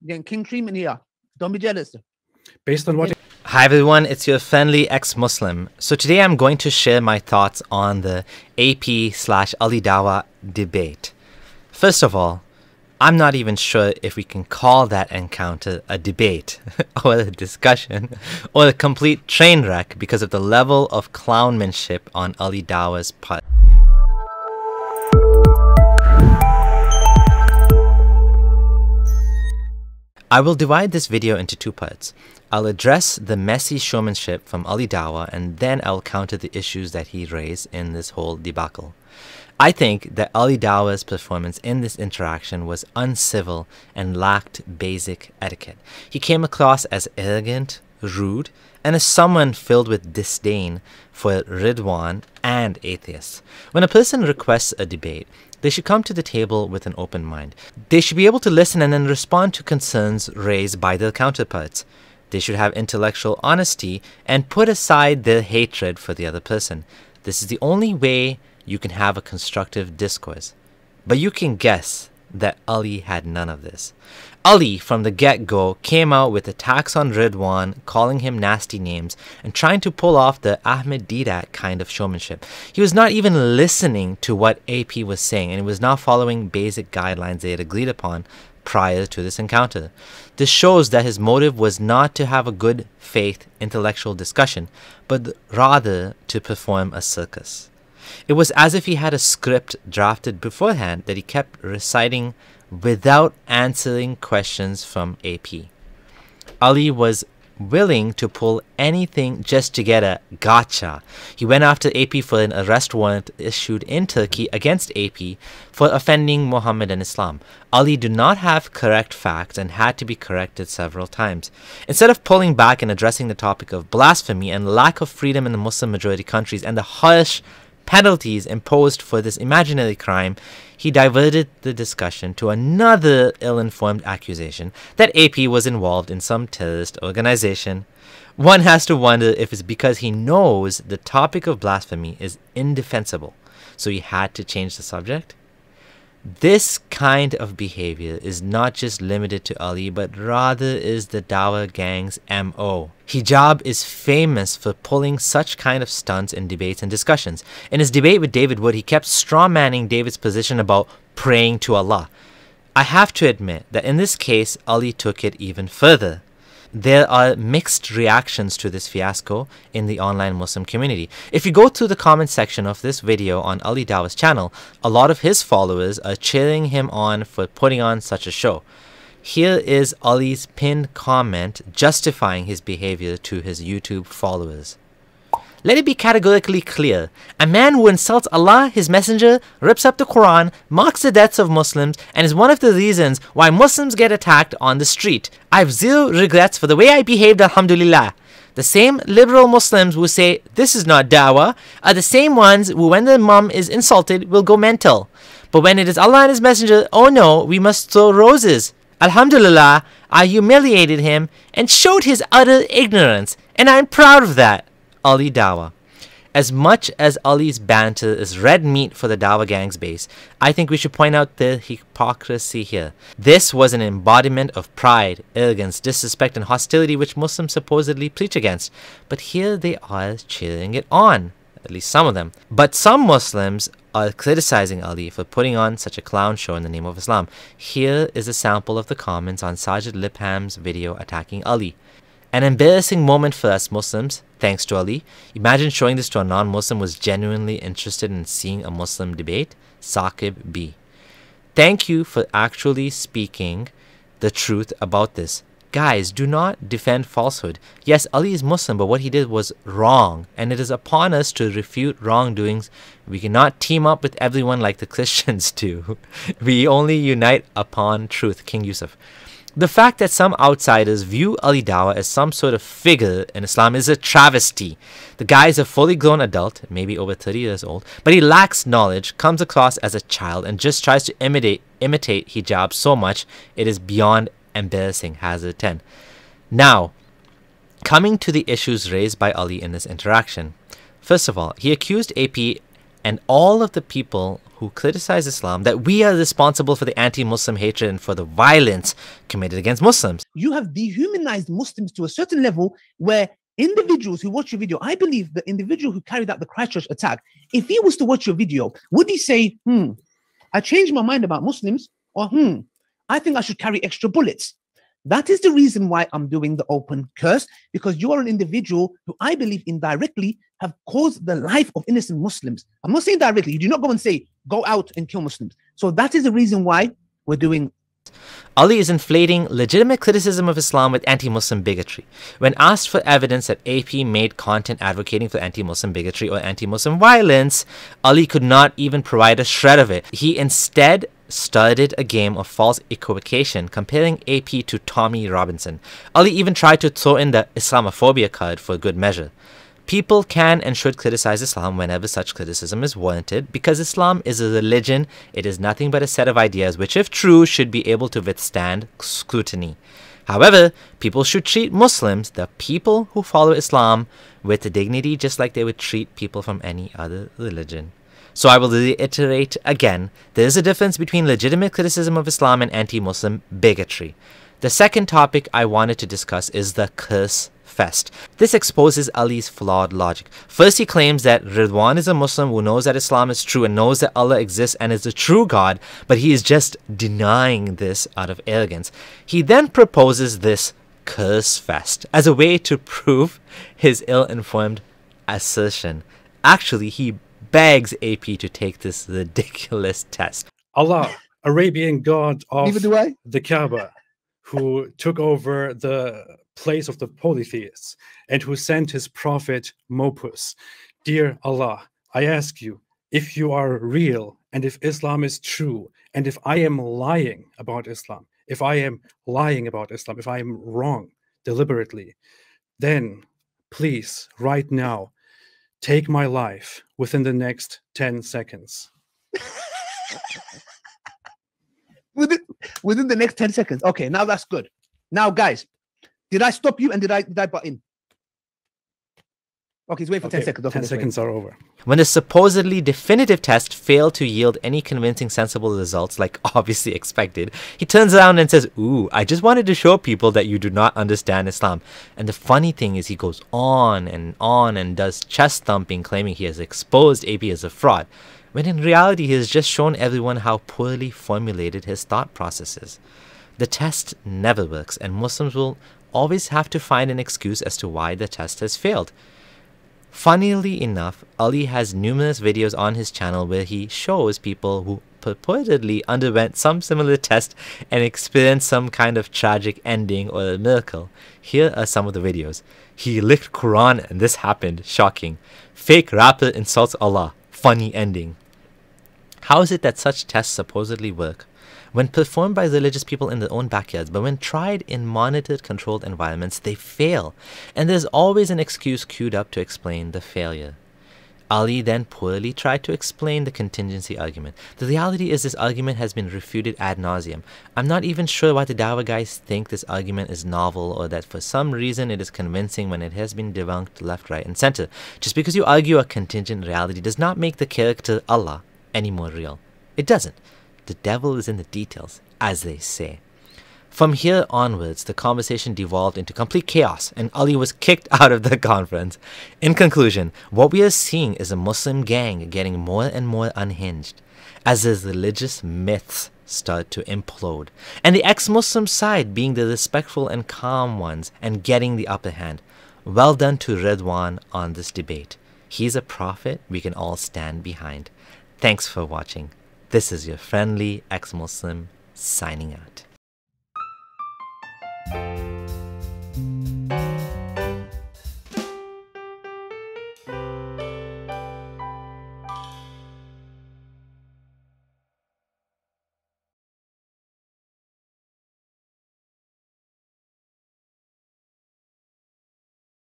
Getting king treatment here. Don't be jealous. Based on what? Hi everyone, it's your friendly ex-Muslim. So today I'm going to share my thoughts on the AP/Ali Dawah debate. First of all, I'm not even sure if we can call that encounter a debate or a discussion or a complete train wreck because of the level of clownmanship on Ali Dawah's part. I will divide this video into two parts. I'll address the messy showmanship from Ali Dawah, and then I'll counter the issues that he raised in this whole debacle. I think that Ali Dawah's performance in this interaction was uncivil and lacked basic etiquette. He came across as arrogant, rude, and as someone filled with disdain for Ridwan and atheists. When a person requests a debate, they should come to the table with an open mind. They should be able to listen and then respond to concerns raised by their counterparts. They should have intellectual honesty and put aside their hatred for the other person. This is the only way you can have a constructive discourse. But you can guess that Ali had none of this. Ali, from the get-go, came out with attacks on Ridwan, calling him nasty names, and trying to pull off the Ahmed Didat kind of showmanship. He was not even listening to what AP was saying, and he was not following basic guidelines they had agreed upon prior to this encounter. This shows that his motive was not to have a good faith intellectual discussion, but rather to perform a circus. It was as if he had a script drafted beforehand that he kept reciting without answering questions from AP. Ali was willing to pull anything just to get a gotcha. He went after AP for an arrest warrant issued in Turkey against AP for offending Muhammad and Islam. Ali did not have correct facts and had to be corrected several times. Instead of pulling back and addressing the topic of blasphemy and lack of freedom in the Muslim majority countries and the harsh penalties imposed for this imaginary crime, he diverted the discussion to another ill-informed accusation that AP was involved in some terrorist organization. One has to wonder if it's because he knows the topic of blasphemy is indefensible, so he had to change the subject. This kind of behavior is not just limited to Ali, but rather is the Dawah gang's MO. Hijab is famous for pulling such kind of stunts in debates and discussions. In his debate with David Wood, he kept strawmanning David's position about praying to Allah. I have to admit that in this case, Ali took it even further. There are mixed reactions to this fiasco in the online Muslim community. If you go through the comment section of this video on Ali Dawah's channel, a lot of his followers are cheering him on for putting on such a show. Here is Ali's pinned comment justifying his behavior to his YouTube followers. Let it be categorically clear, a man who insults Allah, His Messenger, rips up the Quran, mocks the deaths of Muslims, and is one of the reasons why Muslims get attacked on the street. I have zero regrets for the way I behaved, alhamdulillah. The same liberal Muslims who say this is not dawah are the same ones who, when their mum is insulted, will go mental. But when it is Allah and His Messenger, oh no, we must throw roses. Alhamdulillah, I humiliated him and showed his utter ignorance, and I am proud of that. Ali Dawah. As much as Ali's banter is red meat for the Dawah gang's base, I think we should point out the hypocrisy here. This was an embodiment of pride, arrogance, disrespect, and hostility which Muslims supposedly preach against. But here they are cheering it on, at least some of them. But some Muslims are criticizing Ali for putting on such a clown show in the name of Islam. Here is a sample of the comments on Sajid Lipham's video attacking Ali. An embarrassing moment for us Muslims, thanks to Ali. Imagine showing this to a non-Muslim who was genuinely interested in seeing a Muslim debate. Saqib B. Thank you for actually speaking the truth about this. Guys, do not defend falsehood. Yes, Ali is Muslim, but what he did was wrong, and it is upon us to refute wrongdoings. We cannot team up with everyone like the Christians do. We only unite upon truth. King Yusuf. The fact that some outsiders view Ali Dawah as some sort of figure in Islam is a travesty. The guy is a fully grown adult, maybe over 30 years old, but he lacks knowledge, comes across as a child, and just tries to imitate hijab so much it is beyond embarrassing. Hazard 10. Now, coming to the issues raised by Ali in this interaction. First of all, he accused AP and all of the people who who criticize Islam that we are responsible for the anti-Muslim hatred and for the violence committed against Muslims. You have dehumanized Muslims to a certain level where individuals who watch your video, I believe the individual who carried out the Christchurch attack, if he was to watch your video, would he say, I changed my mind about Muslims, or I think I should carry extra bullets? That is the reason why I'm doing the open curse, because you are an individual who I believe indirectly have caused the life of innocent Muslims. I'm not saying directly. You do not go and say, go out and kill Muslims. So that is the reason why we're doing. Ali is inflating legitimate criticism of Islam with anti-Muslim bigotry. When asked for evidence that AP made content advocating for anti-Muslim bigotry or anti-Muslim violence, Ali could not even provide a shred of it. He instead started a game of false equivocation, comparing AP to Tommy Robinson. Ali even tried to throw in the Islamophobia card for good measure. People can and should criticize Islam whenever such criticism is warranted, because Islam is a religion. It is nothing but a set of ideas which, if true, should be able to withstand scrutiny. However, people should treat Muslims, the people who follow Islam, with dignity just like they would treat people from any other religion. So I will reiterate again, there is a difference between legitimate criticism of Islam and anti-Muslim bigotry. The second topic I wanted to discuss is the curse fest. This exposes Ali's flawed logic. First, he claims that Ridwan is a Muslim who knows that Islam is true and knows that Allah exists and is the true God, but he is just denying this out of arrogance. He then proposes this curse fest as a way to prove his ill-informed assertion. Actually, he begs AP to take this ridiculous test. Allah, Arabian god of Neither do I. the Kaaba, who took over the place of the polytheists and who sent his prophet Mopus. Dear Allah, I ask you, if you are real and if Islam is true, and if I am lying about Islam, if I am wrong deliberately, then please, right now, take my life within the next 10 seconds. Within the next 10 seconds. Okay, now that's good. Now, guys, did I stop you and did I butt in? Okay, let's wait for 10 seconds. Okay, 10 seconds are over. When the supposedly definitive test failed to yield any convincing, sensible results like obviously expected, he turns around and says, "Ooh, I just wanted to show people that you do not understand Islam." And the funny thing is he goes on and does chest thumping, claiming he has exposed AP as a fraud, when in reality he has just shown everyone how poorly formulated his thought process is. The test never works, and Muslims will always have to find an excuse as to why the test has failed. Funnily enough, Ali has numerous videos on his channel where he shows people who purportedly underwent some similar test and experienced some kind of tragic ending or a miracle. Here are some of the videos. He licked Quran and this happened. Shocking. Fake rapper insults Allah. Funny ending. How is it that such tests supposedly work when performed by religious people in their own backyards, but when tried in monitored, controlled environments, they fail? And there's always an excuse queued up to explain the failure. Ali then poorly tried to explain the contingency argument. The reality is this argument has been refuted ad nauseum. I'm not even sure why the Dawah guys think this argument is novel or that for some reason it is convincing when it has been debunked left, right, and center. Just because you argue a contingent reality does not make the character Allah any more real. It doesn't. The devil is in the details, as they say. From here onwards, the conversation devolved into complete chaos, and Ali was kicked out of the conference. In conclusion, what we are seeing is a Muslim gang getting more and more unhinged, as his religious myths start to implode, and the ex-Muslim side being the respectful and calm ones and getting the upper hand. Well done to Ridwan on this debate. He's a prophet we can all stand behind. Thanks for watching. This is your friendly ex-Muslim signing out.